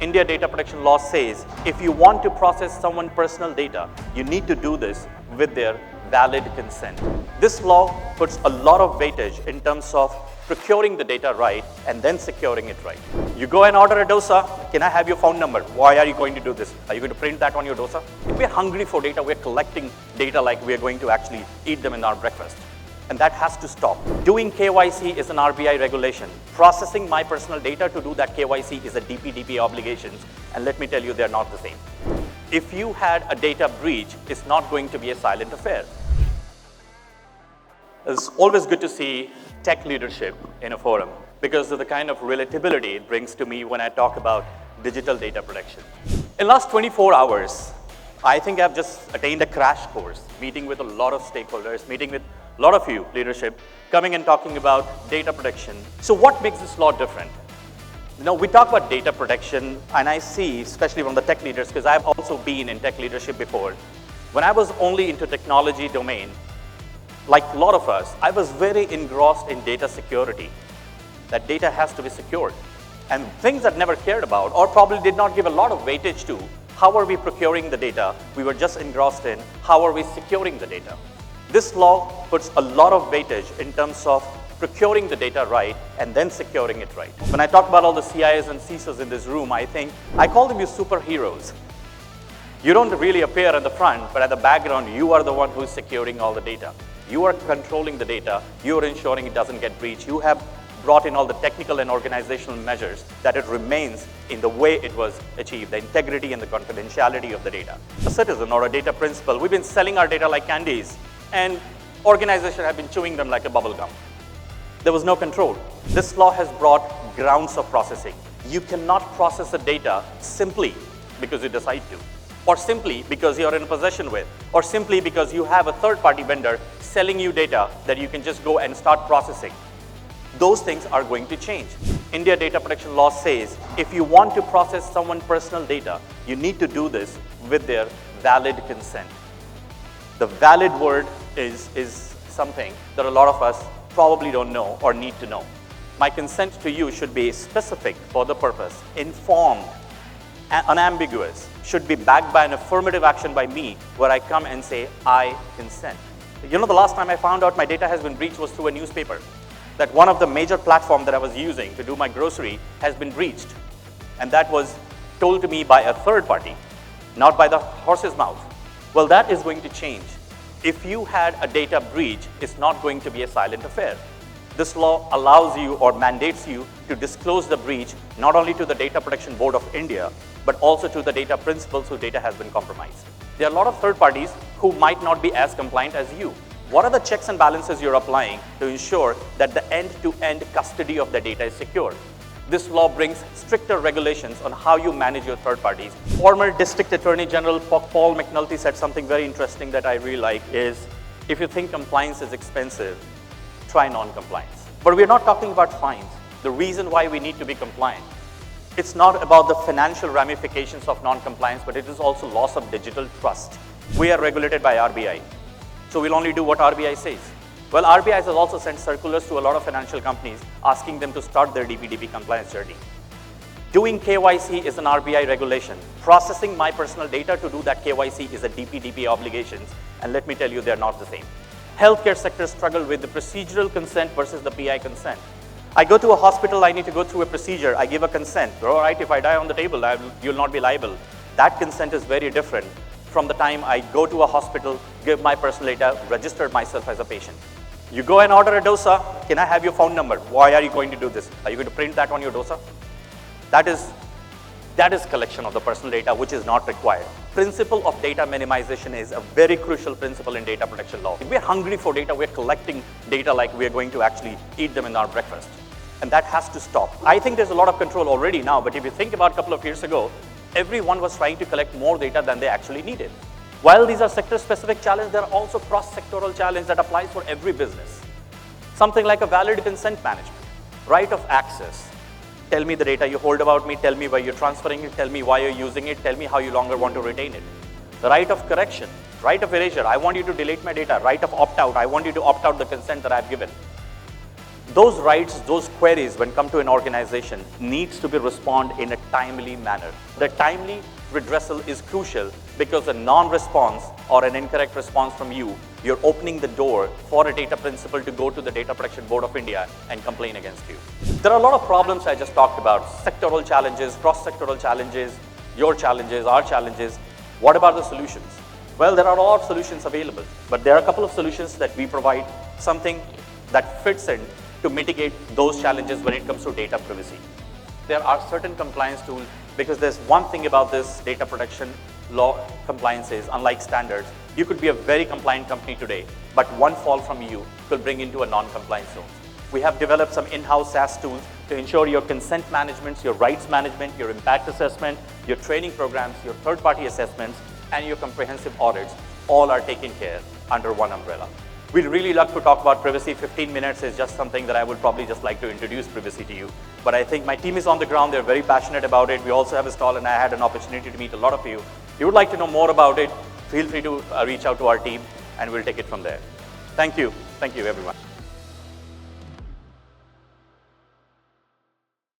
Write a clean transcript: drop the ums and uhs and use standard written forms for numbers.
India data protection law says if you want to process someone's personal data, you need to do this with their valid consent. This law puts a lot of weightage in terms of procuring the data right and then securing it right. You go and order a dosa, can I have your phone number? Why are you going to do this? Are you going to print that on your dosa? If we're hungry for data, we're collecting data like we're going to actually eat them in our breakfast. And that has to stop. Doing KYC is an RBI regulation. Processing my personal data to do that KYC is a DPDP obligation. And let me tell you, they're not the same. If you had a data breach, it's not going to be a silent affair. It's always good to see tech leadership in a forum because of the kind of relatability it brings to me when I talk about digital data protection. In the last 24 hours, I think I've just attained a crash course, meeting with a lot of stakeholders, meeting with a lot of you, leadership, coming and talking about data protection. So what makes this law different? You know, we talk about data protection, and I see, especially from the tech leaders, because I've also been in tech leadership before. When I was only into technology domain, like a lot of us, I was very engrossed in data security. That data has to be secured. And things I'd never cared about, or probably did not give a lot of weightage to, how are we procuring the data? We were just engrossed in how are we securing the data? This law puts a lot of weightage in terms of procuring the data right and then securing it right. When I talk about all the CIOs and CISOs in this room, I call them your superheroes. You don't really appear at the front, but at the background, you are the one who's securing all the data. You are controlling the data. You are ensuring it doesn't get breached. You have brought in all the technical and organizational measures that it remains in the way it was achieved, the integrity and the confidentiality of the data. A citizen or a data principal, we've been selling our data like candies, and organizations have been chewing them like a bubble gum. There was no control. This law has brought grounds of processing. You cannot process the data simply because you decide to, or simply because you're in possession with, or simply because you have a third-party vendor selling you data that you can just go and start processing. Those things are going to change. India data protection law says if you want to process someone's personal data, you need to do this with their valid consent. The valid word is something that a lot of us probably don't know or need to know. My consent to you should be specific for the purpose, informed, and unambiguous, should be backed by an affirmative action by me where I come and say, I consent. You know, the last time I found out my data has been breached was through a newspaper. That one of the major platforms that I was using to do my grocery has been breached. And that was told to me by a third party, not by the horse's mouth. Well, that is going to change. If you had a data breach, it's not going to be a silent affair. This law allows you or mandates you to disclose the breach not only to the Data Protection Board of India, but also to the data principals whose data has been compromised. There are a lot of third parties who might not be as compliant as you. What are the checks and balances you're applying to ensure that the end-to-end custody of the data is secure? This law brings stricter regulations on how you manage your third parties. Former District Attorney General Paul McNulty said something very interesting that I really like is, if you think compliance is expensive, try non-compliance. But we're not talking about fines. The reason why we need to be compliant, it's not about the financial ramifications of non-compliance, but it is also loss of digital trust. We are regulated by RBI, so we'll only do what RBI says. Well, RBI has also sent circulars to a lot of financial companies asking them to start their DPDP compliance journey. Doing KYC is an RBI regulation. Processing my personal data to do that KYC is a DPDP obligation, and let me tell you, they're not the same. Healthcare sector struggle with the procedural consent versus the PI consent. I go to a hospital, I need to go through a procedure, I give a consent. All right, if I die on the table, you'll not be liable. That consent is very different from the time I go to a hospital, give my personal data, register myself as a patient. You go and order a dosa, can I have your phone number? Why are you going to do this? Are you going to print that on your dosa? That is collection of the personal data, which is not required. Principle of data minimization is a very crucial principle in data protection law. If we're hungry for data, we're collecting data like we're going to actually eat them in our breakfast. And that has to stop. I think there's a lot of control already now, but if you think about a couple of years ago, everyone was trying to collect more data than they actually needed. While these are sector-specific challenges, there are also cross-sectoral challenges that applies for every business. Something like a valid consent management, right of access. Tell me the data you hold about me, tell me where you're transferring it, tell me why you're using it, tell me how you longer want to retain it. The right of correction, right of erasure, I want you to delete my data, right of opt-out, I want you to opt out the consent that I've given. Those rights, those queries, when come to an organization, needs to be responded in a timely manner. The timely redressal is crucial because a non-response or an incorrect response from you, you're opening the door for a data principal to go to the Data Protection Board of India and complain against you. There are a lot of problems I just talked about, sectoral challenges, cross-sectoral challenges, your challenges, our challenges. What about the solutions? Well, there are a lot of solutions available, but there are a couple of solutions that we provide, something that fits in to mitigate those challenges when it comes to data privacy. There are certain compliance tools, because there's one thing about this data protection law compliance is, unlike standards, you could be a very compliant company today, but one fall from you could bring into a non-compliance zone. We have developed some in-house SaaS tools to ensure your consent management, your rights management, your impact assessment, your training programs, your third-party assessments, and your comprehensive audits all are taken care under one umbrella. We'd really love to talk about privacy. 15 minutes is just something that I would probably just like to introduce privacy to you. But I think my team is on the ground. They're very passionate about it. We also have a stall, and I had an opportunity to meet a lot of you. If you would like to know more about it, feel free to reach out to our team, and we'll take it from there. Thank you. Thank you, everyone.